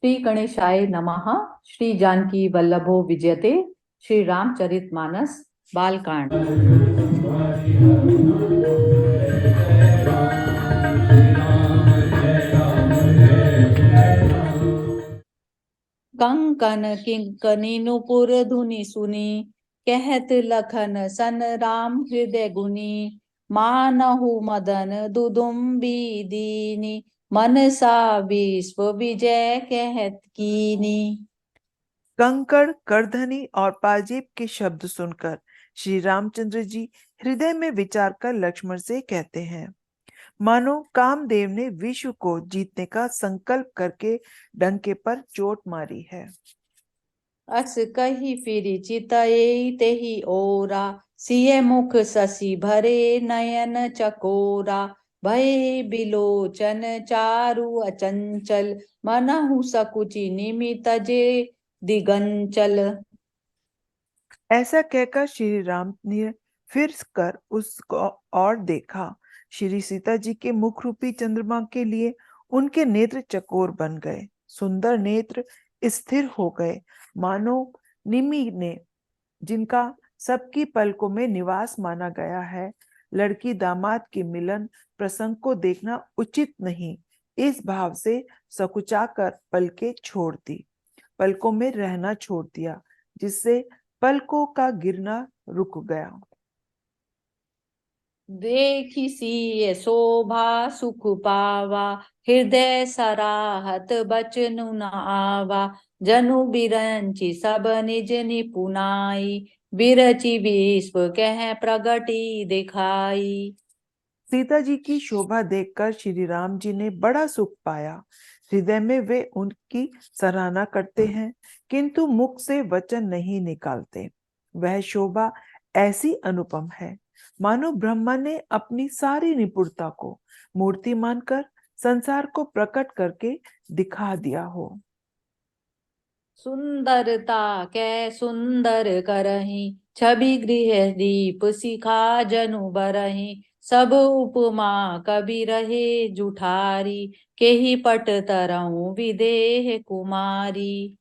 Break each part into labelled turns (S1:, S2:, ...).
S1: श्री गणेशाय नमः। श्री जानकी वल्लभो विजयते। श्री रामचरितमानस बालकांड। कंकन किंकनी नुपुर धुनि सुनी, कहत लखन सन राम हृदय गुनी। मानहु मदन दुदुम्बी दीनी, मनसा विश्व विजय कहत कीनी।
S2: कंकड़, करधनी और पाजेब के शब्द सुनकर श्री रामचंद्र जी हृदय में विचार कर लक्ष्मण से कहते हैं, मानो कामदेव ने विश्व को जीतने का संकल्प करके डंके पर चोट मारी है।
S1: अस कही फिरि चितये तेहि ओरा, सिय मुख शशि भरे नयन चकोरा। भय बिलोचन चारु अचंचल, मनहु सकुचि निमित जे दिगंचल।
S2: ऐसा कहकर श्री राम ने फिर कर उसको और देखा। श्री सीता जी के मुख रूपी चंद्रमा के लिए उनके नेत्र चकोर बन गए, सुंदर नेत्र स्थिर हो गए, मानो निमि ने, जिनका सबकी पलकों में निवास माना गया है। लड़की दामाद के मिलन प्रसंग को देखना उचित नहीं, इस भाव से सकुचाकर पलके छोड़ दी, पलकों में रहना छोड़ दिया, जिससे पलकों का गिरना रुक गया।
S1: देखी सिय शोभा सुख पावा, हृदय सराहत बचनु न आवा। जनु बिरंचि सब निज निपुनाई, बिरचि विश्व कह प्रगति दिखाई।
S2: सीता जी की शोभा देखकर श्री राम जी ने बड़ा सुख पाया। हृदय में वे उनकी सराहना करते हैं, किंतु मुख से वचन नहीं निकालते। वह शोभा ऐसी अनुपम है, मानो ब्रह्मा ने अपनी सारी निपुणता को मूर्ति मानकर संसार को प्रकट करके दिखा दिया हो।
S1: सुंदरता कै सुंदर करही, छवि गृह दीप शिखा जनु बरही। सब उपमा कवि रहे जुठारी, केहि पट तरऊ विदेह कुमारी।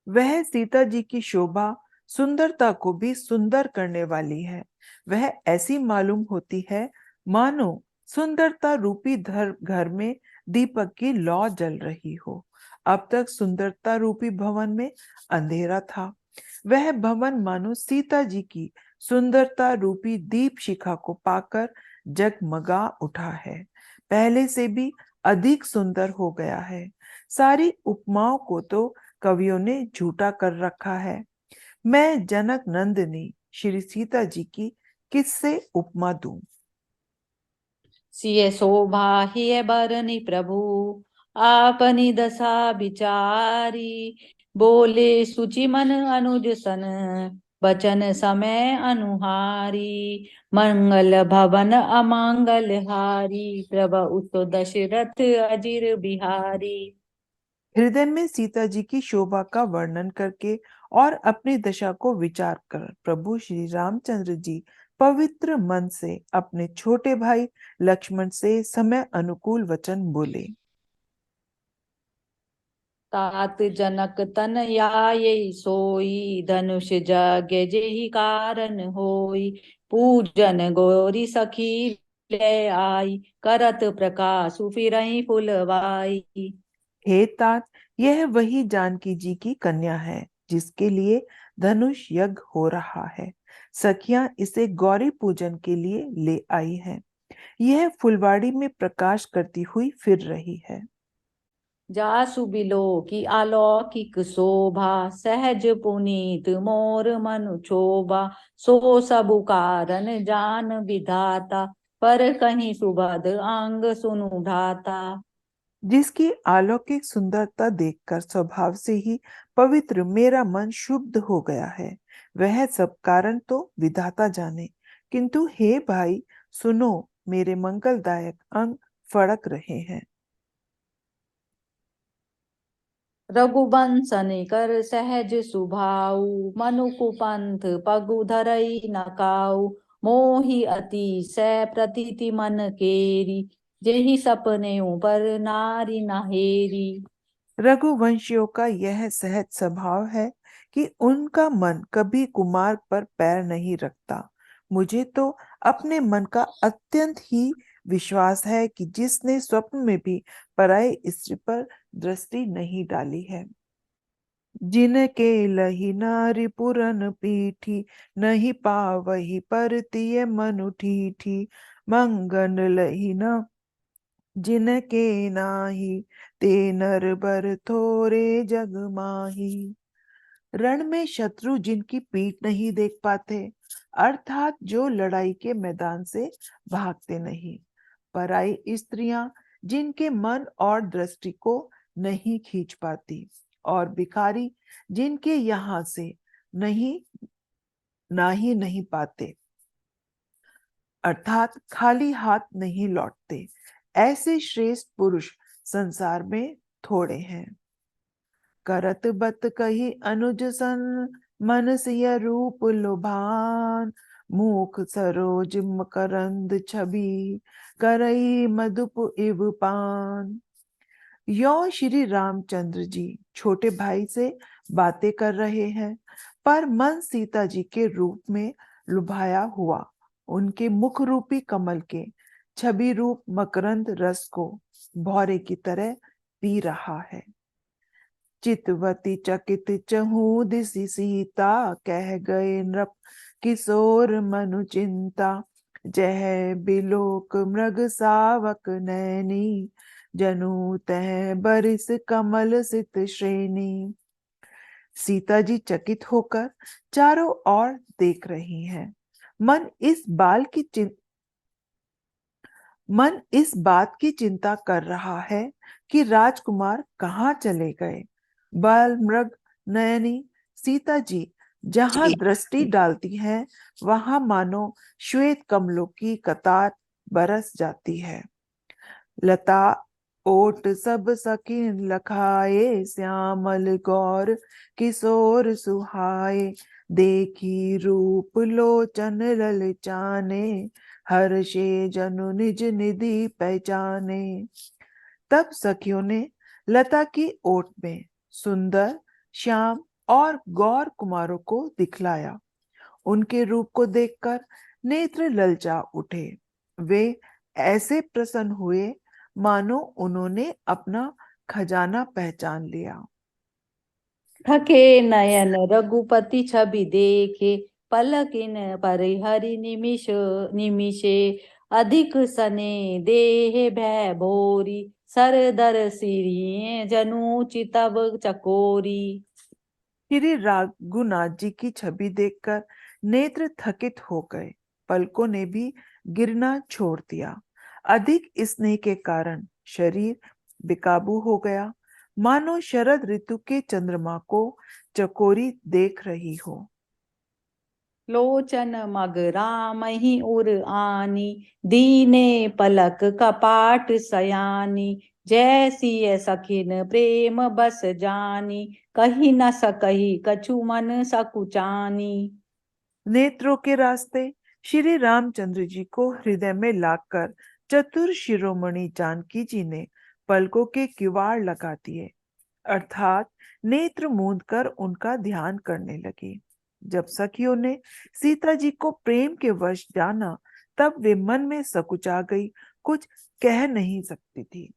S2: वह सीता जी की शोभा सुंदरता को भी सुंदर करने वाली है। वह ऐसी मालूम होती है मानो सुंदरता रूपी घर में दीपक की लौ जल रही हो। अब तक सुंदरता रूपी भवन में अंधेरा था, वह भवन मानो सीता जी की सुंदरता रूपी दीप शिखा को पाकर जगमगा उठा है, पहले से भी अधिक सुंदर हो गया है। सारी उपमाओं को तो कवियों ने झूठा कर रखा है। मैं जनक नंदिनी श्री सीता जी की किससे उपमा दूं?
S1: सिय शोभा हिय बरनि प्रभु, आपनी दशा विचारी। बोले सुचि मन अनुज सन, बचन समय अनुहारी। मंगल भवन अमंगल हारी, प्रभु तो दशरथ अजिर बिहारी।
S2: हृदय में सीता जी की शोभा का वर्णन करके और अपनी दशा को विचार कर प्रभु श्री रामचंद्र जी पवित्र मन से अपने छोटे भाई लक्ष्मण से समय अनुकूल वचन बोले।
S1: तात जनक तन आये सोई, धनुष जगे जेहि कारण होई। पूजन गौरी सखी ले आई, करत प्रकाश फिरहि फुलवाई।
S2: हे तात, यह वही जानकी जी की कन्या है जिसके लिए धनुष यज्ञ हो रहा है। सखियां इसे गौरी पूजन के लिए ले आई हैं। यह फुलवाड़ी में प्रकाश करती हुई फिर रही है।
S1: जासु बिलो की अलौकिक शोभा, सहज पुनीत मोर मनु क्षोभा। सो सबु कारण जान विधाता, पर कहीं सुबद अंग सुनु ढाता।
S2: जिसकी अलौकिक सुंदरता देखकर स्वभाव से ही पवित्र मेरा मन शुद्ध हो गया है, वह सब कारण तो विधाता जाने। किंतु हे भाई सुनो, मेरे मंगलदायक अंग फड़क रहे हैं।
S1: रघुवंश कर सहज सुभाऊ, मनुकुपंथ पगु धरई न काऊ। मोहि अतिशय प्रतीति मन केरी, जेहि सपने पर नारी नहेरी।
S2: रघुवंशियों का यह सहज स्वभाव है कि उनका मन कभी कुमार्ग पर पैर नहीं रखता। मुझे तो अपने मन का अत्यंत ही विश्वास है कि जिसने स्वप्न में भी पराई स्त्री पर दृष्टि नहीं डाली है। जिनके लही नारी पुरन पीठी, नहीं पावही परतिय मनु ठीठी। मंगन लही न जिनके नाही, ते नर बर थोरे जग माही। रण में शत्रु जिनकी पीठ नहीं देख पाते, अर्थात जो लड़ाई के मैदान से भागते नहीं। पराई स्त्रियां जिनके मन और दृष्टि को नहीं खींच पाती, और भिखारी जिनके यहाँ से नहीं ना ही नहीं पाते, अर्थात खाली हाथ नहीं लौटते। ऐसे श्रेष्ठ पुरुष संसार में थोड़े हैं। करत बत कही अनुज सन, मन सिय रूप लुभान। मुख सरोज मकरंद छवि, करई मधुप इव पान। यो श्री रामचंद्र जी छोटे भाई से बातें कर रहे हैं, पर मन सीता जी के रूप में लुभाया हुआ उनके मुख रूपी कमल के छवि रूप मकरंद रस को भौरे की तरह पी रहा है। चितवती चकित चहू दिसी सीता, कह गए नृप किशोर मनु चिंता। जह बिलोक मृग सावक नैनी, जनु तह बरिस कमल सित श्रेणी। सीता जी चकित होकर चारों ओर देख रही हैं। मन इस बाल की चिं- मन इस बात की चिंता कर रहा है कि राजकुमार कहाँ चले गए। बाल मृग नयनी सीता जी जहां दृष्टि डालती हैं, वहां मानो श्वेत कमलों की कतार बरस जाती है। लता ओट सब सखिन लखाए, श्यामल गौर किशोर सुहाए। देखी रूप लोचन ललचाने, हर्षे जनु निज निधि पहचाने। तब सखियों ने लता की ओट में सुंदर श्याम और गौर कुमारों को दिखलाया। उनके रूप को देखकर नेत्र ललचा उठे। वे ऐसे प्रसन्न हुए मानो उन्होंने अपना खजाना पहचान लिया।
S1: थके नयन रघुपति छवि देखे, पलकिन परिहरि निमिष निमिषे। अधिक सने देह भय भोरी, सरदर सिरिये जनु चितव चकोरी।
S2: श्री रघुनाथ जी की छवि देखकर नेत्र थकित हो गए, पलकों ने भी गिरना छोड़ दिया। अधिक स्नेह के कारण शरीर बेकाबू हो गया, मानो शरद ऋतु के चंद्रमा को चकोरी देख रही हो।
S1: लोचन मग रामहि उर आनी, दीने पलक कपाट सयानी। जैसी सखिन प्रेम बस जानी, कही न सकही कछु मन सकुचानी।
S2: नेत्रों के रास्ते श्री रामचंद्र जी को हृदय में लाकर चतुर शिरोमणि जानकी जी ने पलकों के किवाड़ लगा दिए, अर्थात नेत्र मूंद कर उनका ध्यान करने लगी। जब सखियों ने सीता जी को प्रेम के वश जाना, तब वे मन में सकुचा गई, कुछ कह नहीं सकती थी।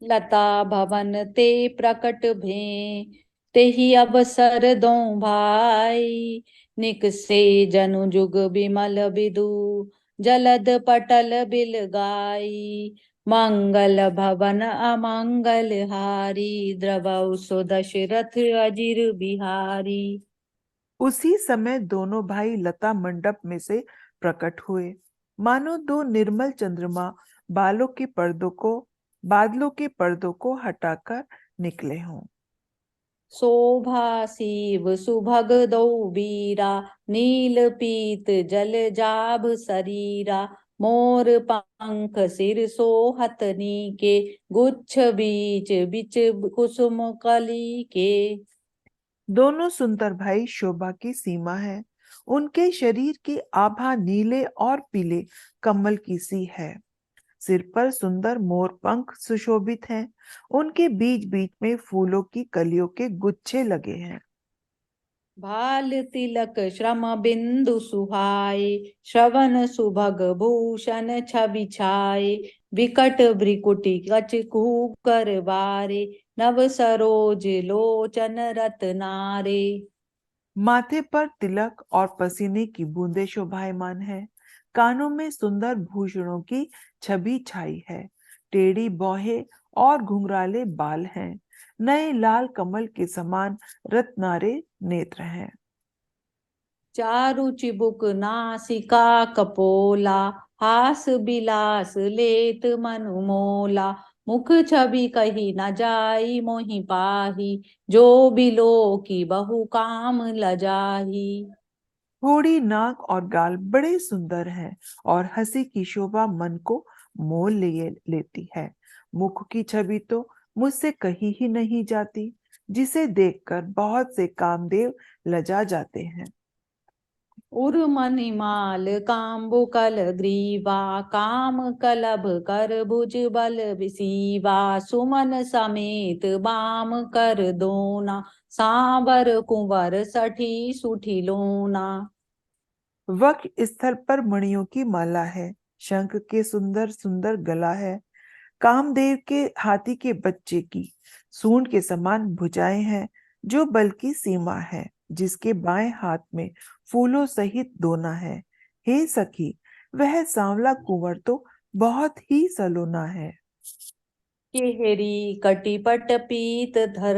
S1: लता भवन ते प्रकट भे, तेहि अवसर दो भाई। निकसे जनु जुग बिमल बिदु, जलद पटल बिल गाई। मंगल भवन अमंगल हारी, द्रवौ सो दशरथ अजिर बिहारी।
S2: उसी समय दोनों भाई लता मंडप में से प्रकट हुए, मानो दो निर्मल चंद्रमा बादलों के पर्दों को हटाकर निकले हों।
S1: शोभा शिव सुभग दो बीरा, नील पीत जल जाभ शरीरा। मोर पंख सिर सोहत नीके, गुच्छ बीच बिच कुसुम कली के।
S2: दोनों सुंदर भाई शोभा की सीमा है। उनके शरीर की आभा नीले और पीले कमल की सी है। सिर पर सुंदर मोर पंख सुशोभित हैं। उनके बीच बीच में फूलों की कलियों के गुच्छे लगे हैं।
S1: भाल तिलक श्रम बिंदु सुहाए, श्रवण सुभग भूषण छवि छाए, विकट भ्रिकुटी कच कर बारे, नव सरोज लोचन रत्नारे।
S2: माथे पर तिलक और पसीने की बूंदें शोभायमान है। कानों में सुंदर भूषणों की छवि छाई है। टेढ़ी भौहें और घुंघराले बाल हैं। नए लाल कमल के समान रत्नारे नेत्र हैं।
S1: चारु चिबुक नासिका कपोला, हास बिलास लेत मनु मोला, मुख छवि कही न जाई मोहि पाही, जो बिलो की बहु काम लजाही।
S2: थोड़ी नाक और गाल बड़े सुंदर हैं और हंसी की शोभा मन को मोह लेती है। मुख की छवि तो मुझसे कही ही नहीं जाती, जिसे देखकर बहुत से कामदेव लजा जाते हैं।
S1: उर्मनिमाल काम्बुकल ग्रीवा, काम कलभ कर भुज बल विसीवा, सुमन समेत बाम कर दोना, सांबर कुंवर सठी सुठी लोना।
S2: वक्ष स्थल पर मणियों की माला है। शंख के सुंदर सुंदर गला है। कामदेव के हाथी के बच्चे की सूंड के समान भुजाएं हैं, जो बल की सीमा है। जिसके बाएं हाथ में फूलों सहित दोना है। हे सखी, वह सांवला कुंवर तो बहुत ही सलोना है।
S1: केहरी कटिपट पीत धर,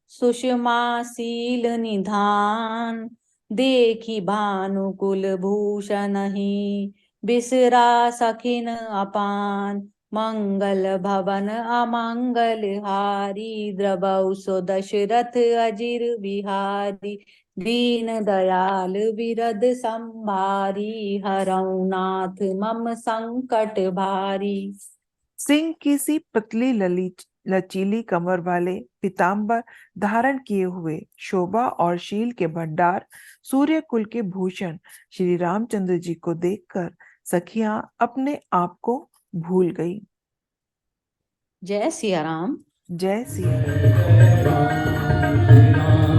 S1: सुषमा शील निधान, देखी भानुकुल भूषण ही, बिसरा सखिन अपान, मंगल भवन अमंगल हारी, द्रवौ सो दशरथ अजिर बिहारी, दीन दयाल बिरद संभारी, हरौ नाथ मम संकट भारी।
S2: सिंह की सी पतली लचीली कमर वाले पीताम्बर धारण किए हुए शोभा और शील के भंडार सूर्य कुल के भूषण श्री रामचंद्र जी को देखकर सखियां अपने आप को भूल गई।
S1: जय सिया राम।
S2: जय सिया राम।